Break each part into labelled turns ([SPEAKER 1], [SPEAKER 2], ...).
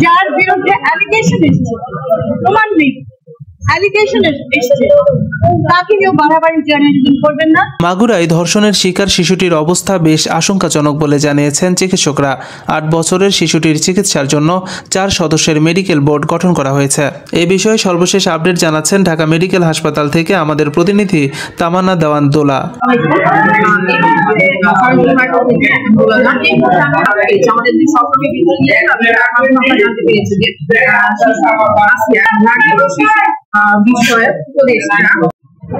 [SPEAKER 1] যার বিরুদ্ধে অ্যালিগেশন এসেছে, প্রমাণ নেই, অ্যালিগেশন এসেছে, তাকে কেউ বাড়াবাড়ি জার্নালিজম করবেন না।
[SPEAKER 2] মাগুরায় ধর্ষণের শিকার শিশুটির অবস্থা বেশ আশঙ্কাজনক বলে জানিয়েছেন চিকিৎসকরা। 8 বছরের শিশুটির চিকিৎসার জন্য 4 সদস্যের মেডিকেল বোর্ড গঠন করা হয়েছে। এ বিষয়ে সর্বশেষ আপডেট জানাচ্ছেন ঢাকা মেডিকেল হাসপাতাল থেকে আমাদের প্রতিনিধি তামান্না দেওয়ান দোলা।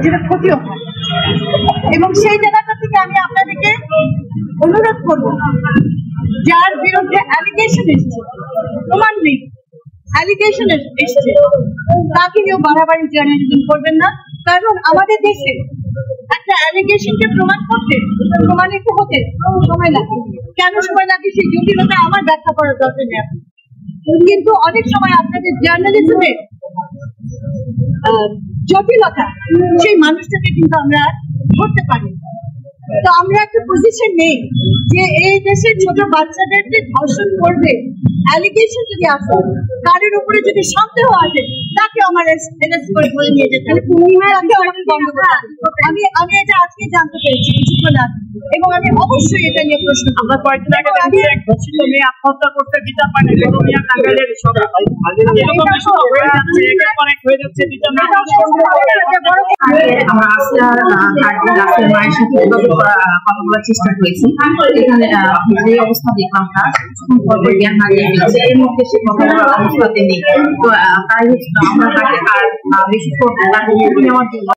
[SPEAKER 1] যেটা ক্ষতিও হয় এবং সেই জায়গাটা থেকে আমি আপনাদেরকে অনুরোধ করবো, যার বিরুদ্ধে অ্যালিগেশন এসেছে, প্রমাণ নেই, অ্যালিগেশন এসেছে, তাকে কেউ বাড়াবাড়ি জার্নালিজম করবেন না। কারণ আমাদের দেশে একটা অ্যালিগেশনকে প্রমাণিত হতে সময় লাগে। কেন সময় লাগে সেই জটিলতা আমার ব্যাখ্যা করার দরকার নেই, কিন্তু অনেক সময় আপনাদের জার্নালিজমে জটিলতা সেই মানুষটাকে কিন্তু আমরা ধরতে পারি। তো আমরা একটা পজিশন নেই যে এই দেশের ছোট বাচ্চাদেরকে ধর্ষণ করবে, অ্যালিগেশন যদি আসে, তাদের উপরে যদি সন্দেহ আসে, তাকে আমার অ্যারেস্ট করে বলে নিয়ে যেতে হবে। আমি এটা আজকে জানতে পেরেছি কিছুক্ষণ আগে, এবং আমি অবশ্যই এটা নিয়ে প্রশ্ন।
[SPEAKER 3] আমরা কয়েকদিন আগে মেয়ে আত্মহত্যা করতে দিতে পারে
[SPEAKER 4] আমরা আসলে মায়ের সাথে কথা বলার চেষ্টা করেছি। এখানে যে অবস্থা দেখলাম জ্ঞান হারিয়ে গেছে, এর মধ্যে সে কথা বলার অবস্থাতে নেই। তো তাই আমরা তাকে আর বেশি নেওয়ার জন্য